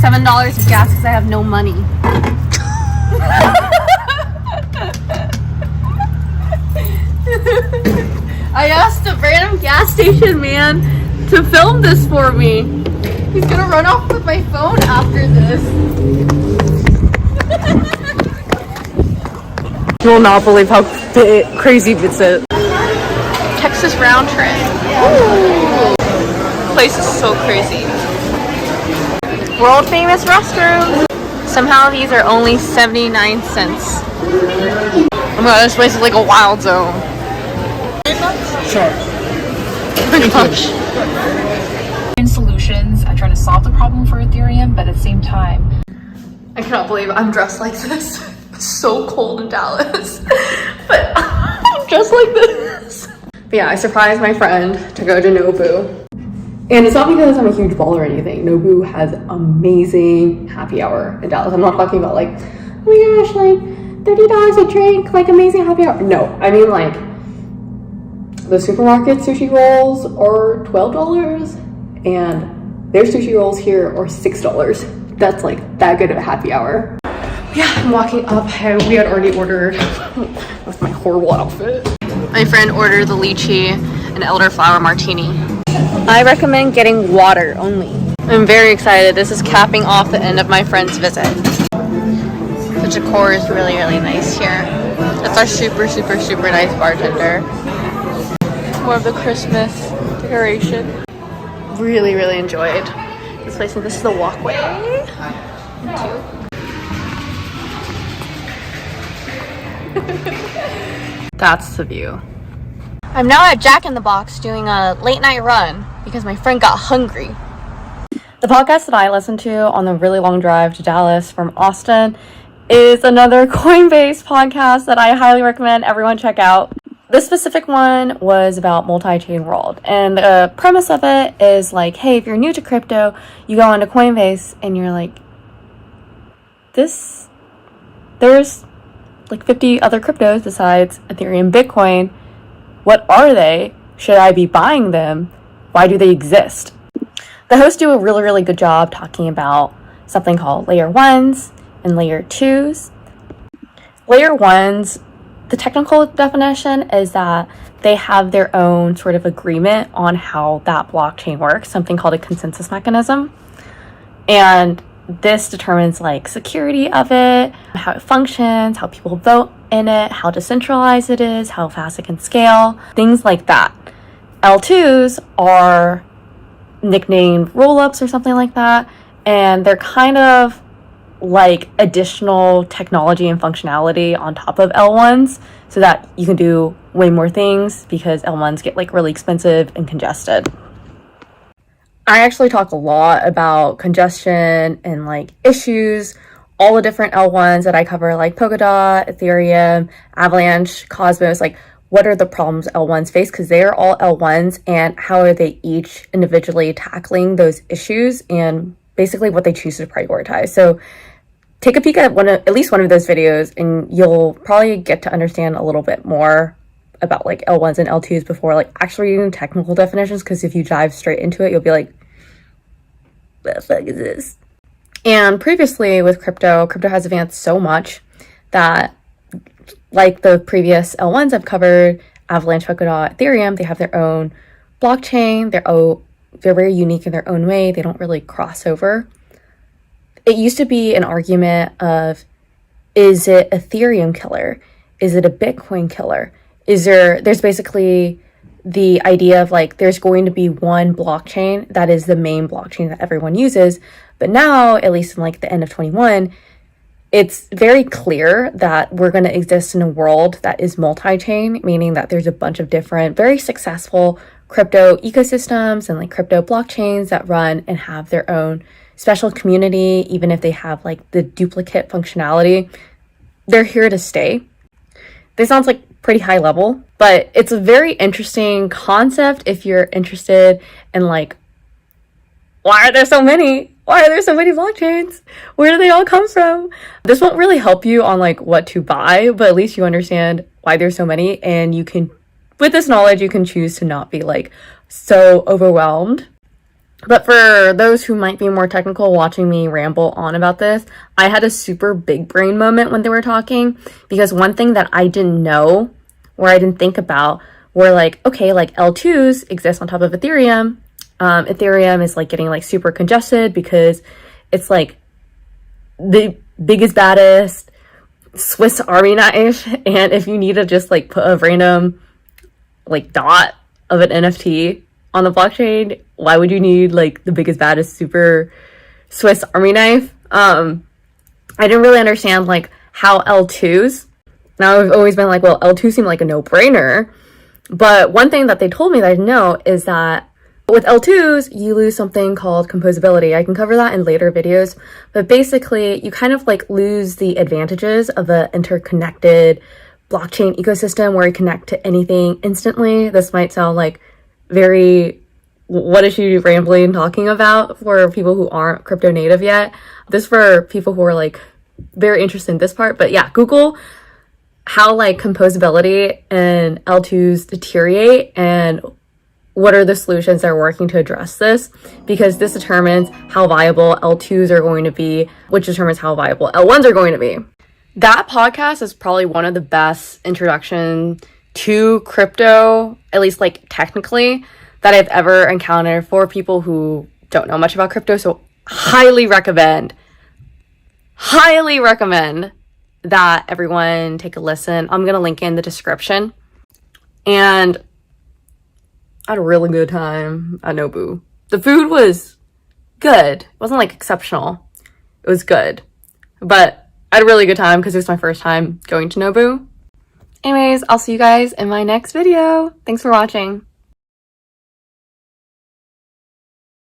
$7 of gas because I have no money. I asked a random gas station man to film this for me. He's gonna run off with my phone after this. You will not believe how crazy this is. Texas round trip. Ooh. Place is so crazy. World famous restrooms. Somehow these are only 79 cents. Oh my god, this place is like a wild zone. Sure. Oh my gosh. In solutions, I try to solve the problem for Ethereum, but at the same time, I cannot believe I'm dressed like this. It's so cold in Dallas. But I'm dressed like this. But yeah, I surprised my friend to go to Nobu. And it's not because I'm a huge baller or anything. Nobu has amazing happy hour in Dallas. I'm not talking about like, oh my gosh, like $30 a drink, like amazing happy hour. No, I mean like the supermarket sushi rolls are $12 and their sushi rolls here are $6. That's like that good of a happy hour. Yeah, I'm walking up. We had already ordered with my horrible outfit. My friend ordered the Lychee and Elderflower Martini. I recommend getting water only. I'm very excited. This is capping off the end of my friend's visit. The decor is really, really nice here. That's our super, super, super nice bartender. More of the Christmas decoration. Really, really enjoyed this place. And this is the walkway. That's the view. I'm now at Jack in the Box doing a late night run because my friend got hungry. The podcast that I listened to on the really long drive to Dallas from Austin is another Coinbase podcast that I highly recommend everyone check out. This specific one was about multichain world, and the premise of it is like, hey, if you're new to crypto, you go onto Coinbase and you're like, there's like 50 other cryptos besides Ethereum, Bitcoin. What are they? Should I be buying them? Why do they exist? The hosts do a really, really good job talking about something called layer 1s and layer 2s. Layer 1s, the technical definition is that they have their own sort of agreement on how that blockchain works, something called a consensus mechanism. And this determines like security of it, how it functions, how people vote in it, how decentralized it is, how fast it can scale, things like that. L2s are nicknamed roll-ups or something like that, and they're kind of like additional technology and functionality on top of L1s so that you can do way more things because L1s get like really expensive and congested. I actually talk a lot about congestion and like issues, all the different L1s that I cover, like Polkadot, Ethereum, Avalanche, Cosmos, like what are the problems L1s face, because they are all L1s, and how are they each individually tackling those issues and basically what they choose to prioritize. So take a peek at at least one of those videos and you'll probably get to understand a little bit more about like L1s and L2s before like actually reading technical definitions, because if you dive straight into it, you'll be like, what the fuck is this? And previously with crypto has advanced so much that like the previous L1s I've covered, Avalanche, Polkadot, Ethereum, they have their own blockchain, they're very unique in their own way, they don't really cross over. It used to be an argument of, is it Ethereum killer? Is it a Bitcoin killer? There's basically the idea of like, there's going to be one blockchain that is the main blockchain that everyone uses. But now, at least in like the end of 21, it's very clear that we're going to exist in a world that is multi-chain, meaning that there's a bunch of different, very successful crypto ecosystems and like crypto blockchains that run and have their own special community, even if they have like the duplicate functionality. They're here to stay. This sounds like pretty high level, but it's a very interesting concept if you're interested in like, why are there so many blockchains? Where do they all come from? This won't really help you on like what to buy, but at least you understand why there's so many, and you can, with this knowledge, you can choose to not be like so overwhelmed. But for those who might be more technical watching me ramble on about this, I had a super big brain moment when they were talking, because one thing that I didn't know, or I didn't think about, were like, okay, like L2s exist on top of Ethereum. Ethereum is like getting like super congested because it's like the biggest, baddest Swiss Army knife. And if you need to just like put a random like dot of an NFT on the blockchain, why would you need like the biggest, baddest, super Swiss Army knife? I didn't really understand like how L2s. Now I've always been like, well, L2 seemed like a no-brainer. But one thing that they told me that I didn't know is that with L2s, you lose something called composability. I can cover that in later videos. But basically, you kind of like lose the advantages of an interconnected blockchain ecosystem where you connect to anything instantly. This might sound like very, what is she rambling talking about for people who aren't crypto native yet. This for people who are like very interested in this part. But yeah, Google how like composability and L2s deteriorate and what are the solutions that are working to address this, because this determines how viable L2s are going to be, which determines how viable L1s are going to be. That podcast is probably one of the best introduction to crypto, at least like technically, that I've ever encountered for people who don't know much about crypto. So highly recommend that everyone take a listen. I'm going to link in the description. And I had a really good time at Nobu. The food was good. It wasn't like exceptional. It was good. But I had a really good time because it was my first time going to Nobu. Anyways, I'll see you guys in my next video. Thanks for watching.